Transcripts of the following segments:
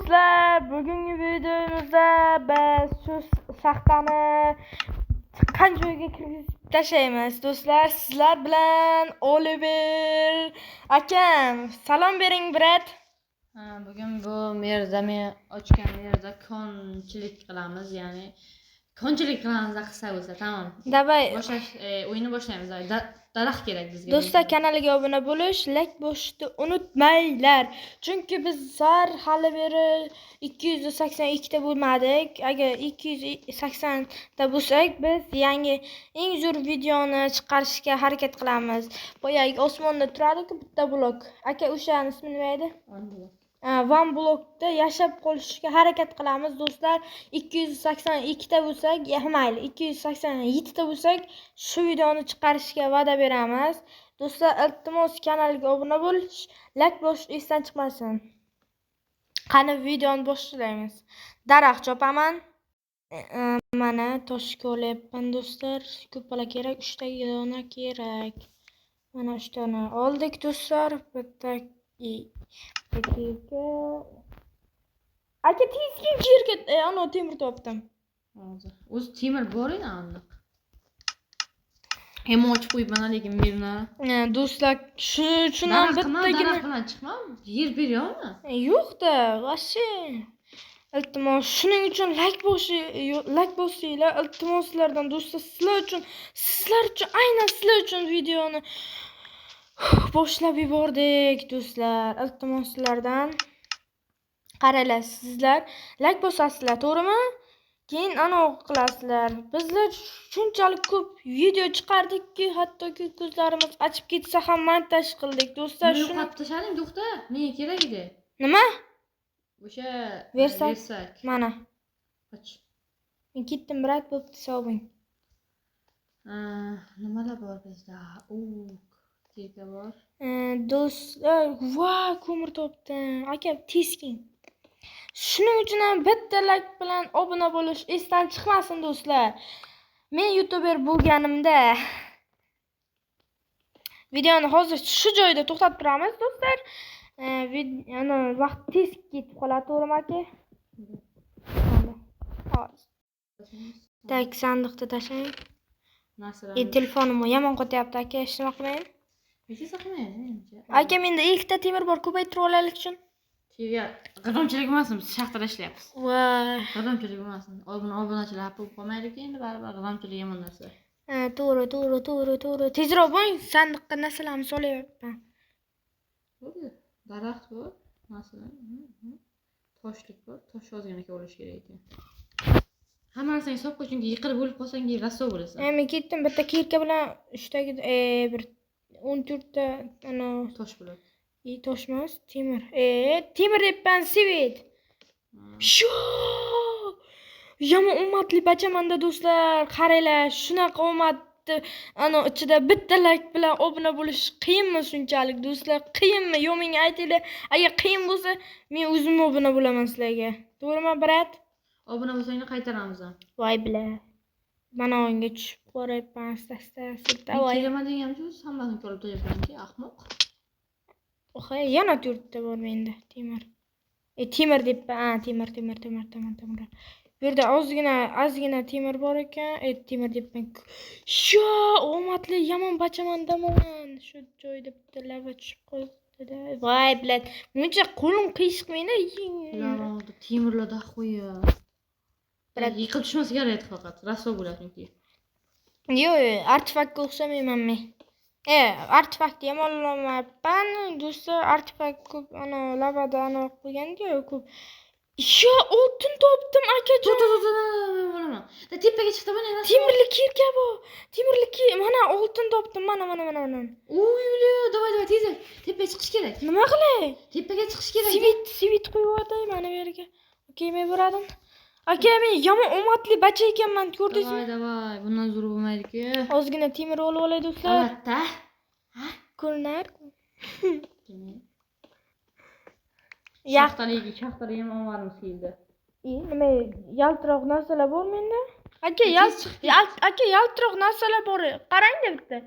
Do'stlar, bugungi videomizda biz shu shaxtani chiqqan joyga kirgizib tashlaymiz. Do'stlar, sizlar bilan Oliver akam. Salom bering, brat. Bugün bu merzami ochgan yerda konchilik qilamiz, ya'ni konchilik qilamiz qilsa bo'lsa, tamam. Davay. Boshlash o'yinni boshlaymiz. Daraxt kerak bizga. Do'stlar, kanaliga obuna bo'lish, like bosishni unutmanglar. Chunki biz hali beri 282 ta bo'lmadik. Agar 280 ta bo'lsak, biz yangi eng zo'r videoni chiqarishga harakat qilamiz. Boyagi osmonda turadi-ku bitta blok. Aka, o'shaning ismi nima edi? One blokda yashab qolishga harakat qilamiz do'stlar. 282 ta bo'lsak, mayli, 287 ta bo'lsak, shu videoni chiqarishga va'da beramiz. Do'stlar, iltimos kanalga obuna bo'lish, like bosishni esdan chiqmasin. Qani videoni boshlaymiz. Daraxt chopaman. Mana toshga olyapman do'stlar. Ko'pala kerak, 3 ta dona kerak. Mana 3 dona oldik do'stlar. Bitta aka, tezgin yerga ana temir topdim. Hozir. O'zi temir bor edi aniq. Hem ochib qo'yibman lekin birni. Do'stlar, shundan bittagina bilan chiqma. Yer beryapmi? Yo'q-da, vashi. Iltimos, shuning uchun like bosinglar. Iltimos sizlardan do'stlar, sizlar uchun aynan sizlar uchun videoni boshlab yubordik do'stlar. Iltimos sizlardan qaranglar, sizlar like bosasizlar, to'g'rimi? Keyin ana qilasizlar. Bizlar shunchalik ko'p video chiqardikki, hattoki ko'zlarimiz achib ketsa ham montaj qildik do'stlar. Shuni yo'qotib tashladim, to'xta. Menga kerak edi. Nima? O'sha versak. Mana. Qoch. Men ketdim, brat, bo'pti, hisobing. Nimalar bor bizda? Teka bor. Do'stlar, ko'mir topdim. Aka, tezgin. Shuning uchun ham bitta like bilan obuna bo'lish esdan chiqmasin do'stlar. Men youtuber bo'lganimda videoni hozir shu joyda to'xtatib turamiz do'stlar. Ana vaqt tez ketib qoladi, to'g'rimi aka? Tak, sandiqda tashlang. Telefonim yomon qotyapti aka, ishni qilmayman. Hech qilmaysiz. Aka, menda 2 ta temir bor, ko'paytirib olaylik uchun. G'irromchilik emasmi? Biz shaxtada ishlayapmiz. Voy. G'irromchilik emasmi? Obunachilar bo'lib qolmaylik endi, baribir g'irromchilik yomon narsa. To'g'ri. Tezroq bo'ling, sandiqqa narsalarni solyapman. Daraxt bor, masalan, toshlik bor. Tosh ozgina olish kerak ekan. Hamma narsani hisob qil, chunki yiqilib o'lib qolsang, rasvo bo'lasan. Men ketdim, bitta kirka bilan 3 ta bir 14 ta ana tosh bo'ladi. Tosh emas, temir. Temir debman, svet. Shu! Yomon omadli bachamanda do'stlar, qaranglar, shunaqa omadni ana ichida bitta like bilan obuna bo'lish qiyinmi shunchalik do'stlar? Qiyinmi? Yo, menga aytinglar, agar qiyin bo'lsa, men o'zim obuna bo'laman sizlarga. To'g'rimi, brat? Obuna bo'lsanglar qaytaramiz ham. Voy bila. Mana unga tushib qo'yapman, asta-asta. Voy. Kelaman deganimcha, hammasini ko'rib turibman-ki, ahmoq. Yana 4 ta bor menda temir. Temir debman. Temir. Bu yerda ozgina temir bor ekan. Temir debman. Shu omadli yomon bachamandaman. Shu joyda bitta lava tushib qoldi-da. Voy bilat. Muncha qo'lim qiyshiq meni. Lavada temirlarda qo'ya. Yiqilib tushmasa kerak faqat. Rasvo bo'ladi chunki. Yo'q, artefaktga o'xshamayman men. Artefakt yomonlamayapman do'stlar. Artefakt ko'p ana lavada ana qo'ygan-ku ko'p. Shu oltin topdim akajon. Tepaga chiqdi mana. Temirli kirka bu. Mana oltin topdim. Mana. Uyli, davay tez. Tepaga chiqish kerak. Nima qilay? Tepaga chiqish kerak. Svet qo'yib o'tay mana bu yerga. Okay, men buradim. Aka, men yomon omadli bacha ekanman, ko'rdingizmi? Davay, bundan zo'r bo'lmaydi-ku. Ozgina temir olib olay do'stlar. Albatta. Ko'rinar. Shaxtaga ham olamiz keldi. Nima yaltiroq narsalar bor menda? Aka, yaltiroq narsalar bor. Qarang-da bitta.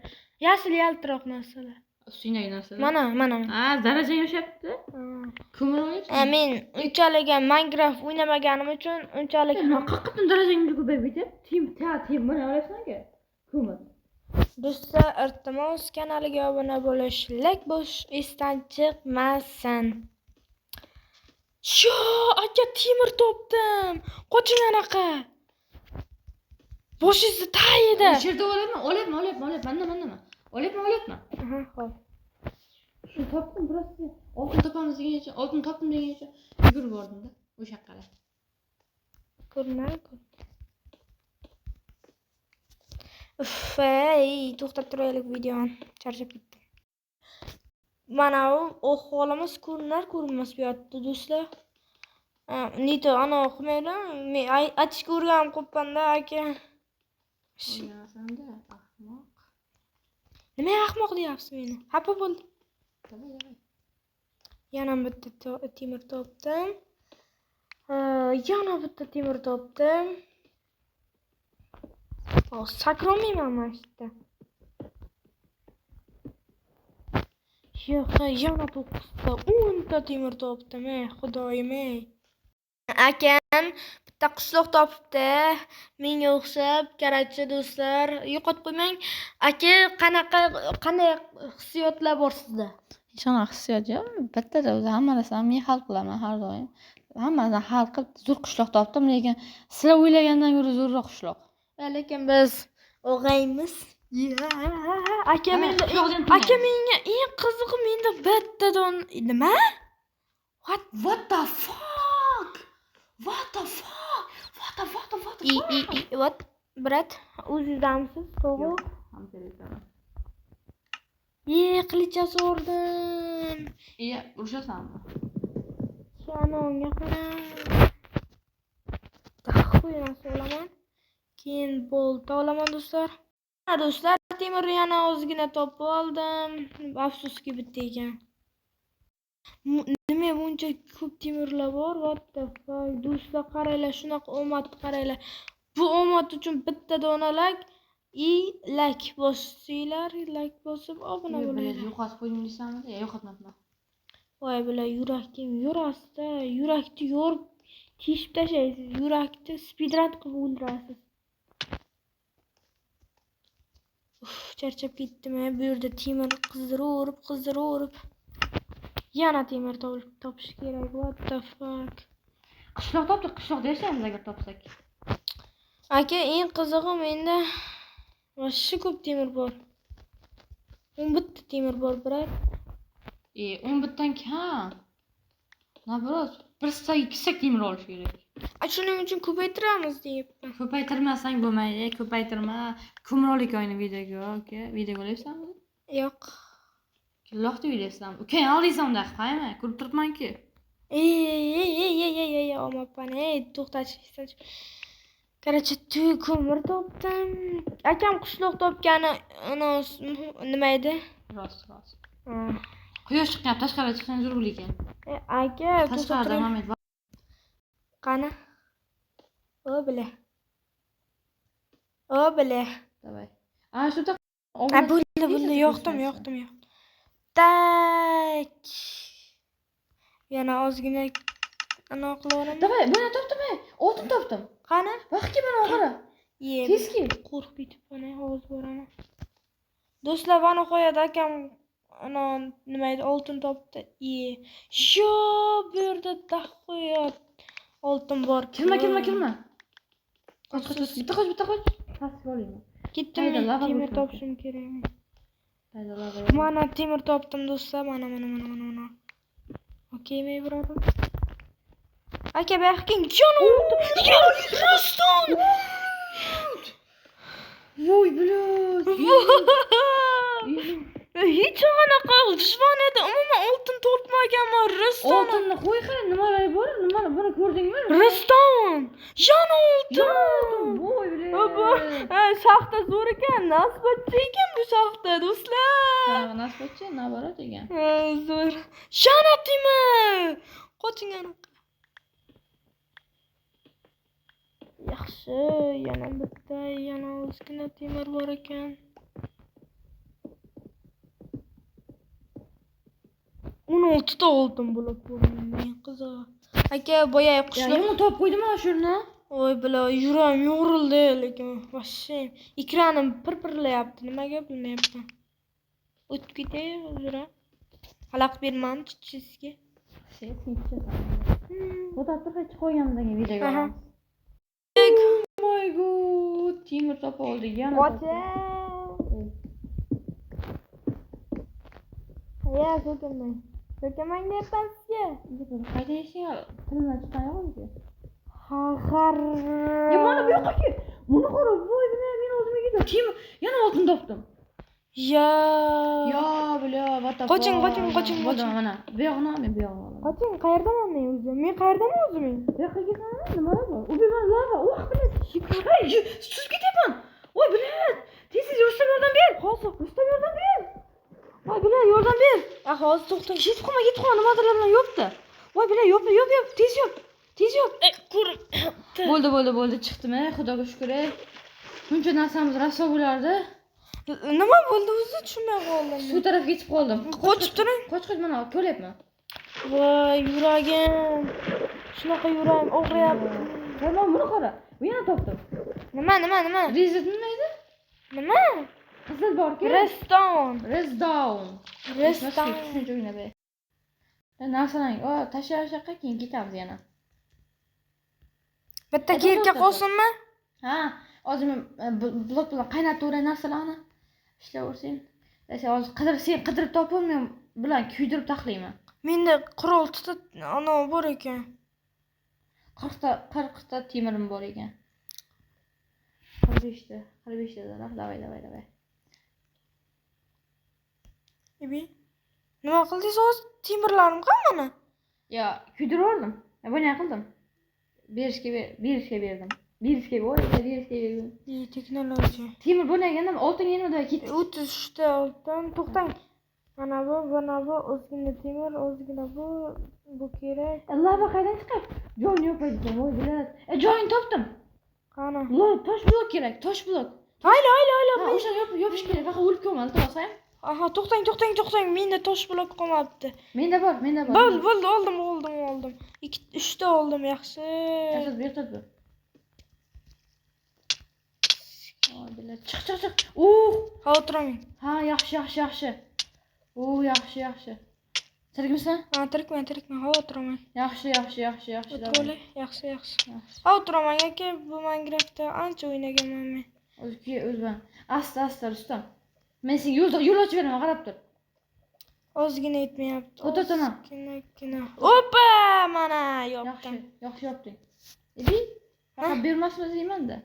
Yashil yaltiroq narsalar. Ustingdagi narsalar. Mana. Darajang yoshyapti. Ko'mir olib. Men unchalik ham Minecraft o'ynamaganim uchun unchalik Nima qaqqatdan darajangni ko'payib ketyapti? Tim mana olyapsan-ku. Ko'mir. Do'stlar, iltimos kanaliga obuna bo'lish, like bosish esdan chiqmasin. Sho, aka temir topdim. Qoching anaqa. Boshingizni tayida. Shu yerda olyapman. Manda. Olyapman. Aha, xo'p. Shu topdim просто. Oltin topamiz degancha, oltin topdim degancha yugurib bordim-da. O'sha yoqqa. Ko'rmadi. To'xtab turaylik videoni. Charchab ketdim. Mana u holimiz ko'rinmas bu yerda do'stlar. Nito ana qilmaydi. Men aytishga o'rganib qopman-da aka. O'ynamasam-da, ahmoq. Nima ahmoq deyapsiz meni? Xafa bo'ldim. Davay. Yana bitta temir topdim. Yana bitta temir topdim. Sakramayman mana shu yerda. Yo'q, yana 9ta, 10ta temir topdim. Xudoyim. Akam bitta qishloq topibdi. Menga o'xshab, karachi do'stlar, yo'qotib qo'ymang. Aka, qanday hissiyotlar bor sizda? Hech qanaqa hissiyot yo'q. Bittada o'zi hamma narsani men hal qilaman har doim. Hammasini hal qilib zo'r qishloq topdim, lekin sizlar o'ylagandan ko'ra zo'rroq qishloq. Lekin biz o'g'aymiz. Aka menga eng qizig'i menda bittadan nima? What the fuck? What? Brat, o'zingizdanmisiz? To'g'ri. Qilichasi o'rdim. Urushasanmi? Shanonga qarang. Taxuyana olaman. Keyin bolta olaman do'stlar. Do'stlar, temirni yana ozgina topib oldim. Afsuski bitta ekan. Nima buncha ko'p temirlar bor? What the fuck? Do'stlar, qaranglar, shunaqa omadni qaranglar. Bu omad uchun bitta donalak like bosinglar, like bosib obuna bo'linglar. Yo'qotib qo'ydim deysanmi? Yo'qotmabman. Voy bilan yurakim yurasizda, yurakni yorib teshib tashlaysiz, yurakni speedrun qilib o'ldirasiz. Charchab ketdim. Bu yerda temir qizdirib. Yana temir topish kerak. What the fuck? Qishloq topdik, qishloqda yashaymiz agar topsak. Aka, eng qizig'i menda vashshi ko'p temir bor. 11 ta temir bor, brat. 11 dan kam. Nabrot, bir stak, 2 stak temir olish kerak. Shuning uchun ko'paytiramiz deyapman. Ko'paytirmasang bo'lmaydi, ko'paytirma. Ko'mir olik oyni videoga, aka. Video olyapsanmi? Yo'q. Loqti videosan. Ukang oldingsan unda, qayma, ko'rib turibman-ku. Olmabman. To'xtachish. Qarachi, ko'mir topdim. Akam qishloq topgani nima edi? Rost. Quyosh chiqyapti, tashqariga chiqsang zo'r bo'lar ekan. Aka, Tashqarida Mamet bor. Qani? O bile. Davay. Shu yoqda. Bo'ldi. Yo'qdim. Tak. Yana ozgina ana qilaveram. Davay, buni topdim. Oltin topdim. Qani? Vaqtga mana og'ira. Tezki. Qo'rqib ketibman, hozir boraman. Do'stlar, vani qo'yadi akam. Ana nima edi? Oltin topdi. Sho, bu yerda dahoyat oltin bor. Kirma. Qoch. Bitta qoch. Pastga olayman. Ketdim, temir topishim kerak. Mana temir topdim do'stlar, mana. Okeymi, birodar? Aka, baxting jonim. Ruston! Voy, blod. Hech qanaqa dushman edi. Umuman oltin topmaganman, Ruston. Oltinni qo'y, qara, nimalar bor? Buni ko'rdingmi? Ruston! Yana oltin. Voy, blod. Shaxta zo'r ekan, nasbatchi ekan bu shaxta, do'stlar. Nasbatchi, nabarat ekan. Zo'r. Yana temir. Qoching anaqa. Yaxshi, yana bitta, yana ozgina temir bor ekan. 16 ta oldim bo'lib ko'rdim. Qiziq. Aka, boya Ya qushlar. yomon topib qo'ydim mana shuni. Voy bala, yuram yo'rildi lekin vashshe. Ekranim pirpirlayapti. Nimaga bilmayapman. O'tib ketay o'zira. Xalaqit bermam sizga. Şey, fotoğraflar hech qo'yganimdan videoga Aha. olamiz. Oh my god, Timur topib oldik yana. Qocha. Ya, so'kamang. So'kamang deyapman sizga. Qayda yashayapsiz? Tildan chiqqan yo'q-ku. Xar. Ya mana bu yoqqa-ku. Buni qara, voy buni men o'zimga gidiyor. Timur yana oltin topdim. Ya. Ya bile vata. Qoching. Bo'ldi mana. Bu yoqni men bu yoqni olaman. Qoching, qayerdaman men o'zim? Men qayerdaman o'zim? Bu yoqqa ketaman, nima bor? U bilan lava, u haq bilan suzib ketyapman. Voy bilan. Tez Rustam yordam ber. Hozir Rustam yordam ber. Voy bilan yordam ber. Hozir to'xtang. Ketib qolma, nimadirlar yopdi. Voy bilan yop, tez yop. Ko'rib. Bo'ldi, chiqdimi? Xudoga shukr. Buncha narsamiz raso bo'lardi. Nima bo'ldi o'zi tushunmay qoldim. Shu tarafga ketib qoldim. Qochib turing. Qoch mana ko'ryapman. Voy, yuragim. Shunaqa yuragim og'riyapti. Mana buni qara. Bu yana topdim. Nima? Reset nima edi? Nima? Qizil borki. Resdown. Shuncha o'yna be. Narsalarni tashlashaqqa keyin ketamiz yana. Bitta kelka qolsinmi? Ha, hozir men blok bilan qaynataveray narsalarni. Ishlayversang. Hozir qidirib topib men bilan kuydirib taxlayman. Menda qurol tutib ana bor ekan. 40 ta temirim bor ekan. 45 ta. Davay. Ibi. Nima qildingiz o'zi? Temirlarim qani? Ya, kuydirib buni qildim. Berishga berdim. Berishga berdim. Texnologiya. Temir bo'laganda oltin yenida ketdi. 33 ta oltin. To'xtang. Mana bu ozgina temir, ozgina bu kerak. Lava qaydan chiqadi? Joyni yo'qaydi. Voy bilat. Joyini topdim. Qani? Tosh blok kerak, tosh blok. Hayli. O'sha yopish kerak. Faqat o'lib qolmadi, to'g'risam. Aha, to'xtang. Menda tosh blok qolmabdi. Menda bor. Bo'ldi, oldim. 3 ta oldim, yaxshi. Asos bu yerda dur. Voy bilat. Chiq. Ha, o'tiraman. Ha, yaxshi. Yaxshi. Tirikmisan? Ha, tirikman. Ha, o'tiraman. Yaxshi. O'tib yaxshi. Ha, o'tiraman aka, bu Minecraftda ancha o'ynaganman men. O'zban. Asta Rustam. Men senga yo'l ochib beraman, qarab tur. Ozgina yetmayapti. O'tirtana. Ozgina. Opa, mana yopdim. Yaxshi yopding. Edi? Faqat bermasmiz deyman-da.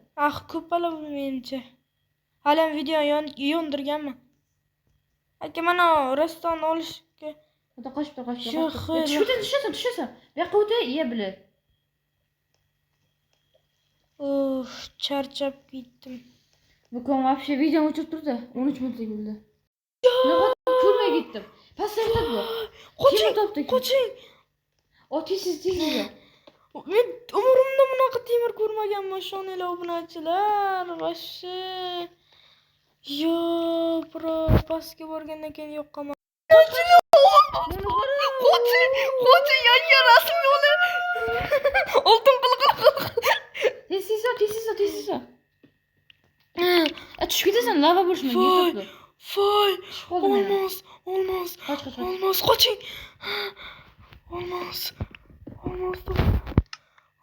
Ko'pala bu menimcha. Hali videoni yondirganman. Aka, mana rostdan olishga. Xudo qochib. Tushasan. Bu yoqqa o'tay, iya bilib. Charchab ketdim. Bu kon вообще videoni o'chirib turdi. 13 minutlik bo'ldi. Ko'rmay ketdim. Pastda bu. Qoching. Tez. Men umrimda bunaqa temir ko'rmaganman, shoninglar obunachilar. Vashshi. Yo, bro, pastga borgandan keyin yo'q qolman. Qoching, yangi rasm yo'li. Oltin qilqil. Tez. Tushib ketasan, lava bo'lishmaydi. Voy. Olmos, qoching.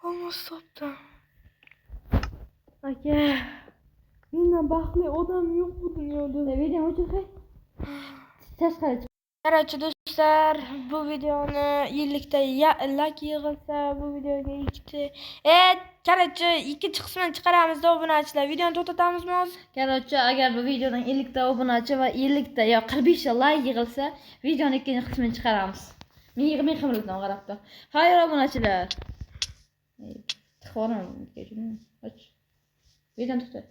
Olmos topdim. Aka, mendan baxtli odam yo'q bu dunyoda. Videoni o'chirsak. Tashqari. Qarchi do'stlar, bu videoni yillikda like yig'ilsa, bu videoga qarchi ikkinchi qismini chiqaramizda obunachilar. Videoni to'xtatamizmi hozir? Qarchi, agar bu videodan 50 ta obunachi va 50 ta yo 45 ta like yig'ilsa, videoni ikkinchi qismini chiqaramiz. Men qimildan qarab tur. Xayr obunachilar. Xo'ram, keching. Videoni to'xtat.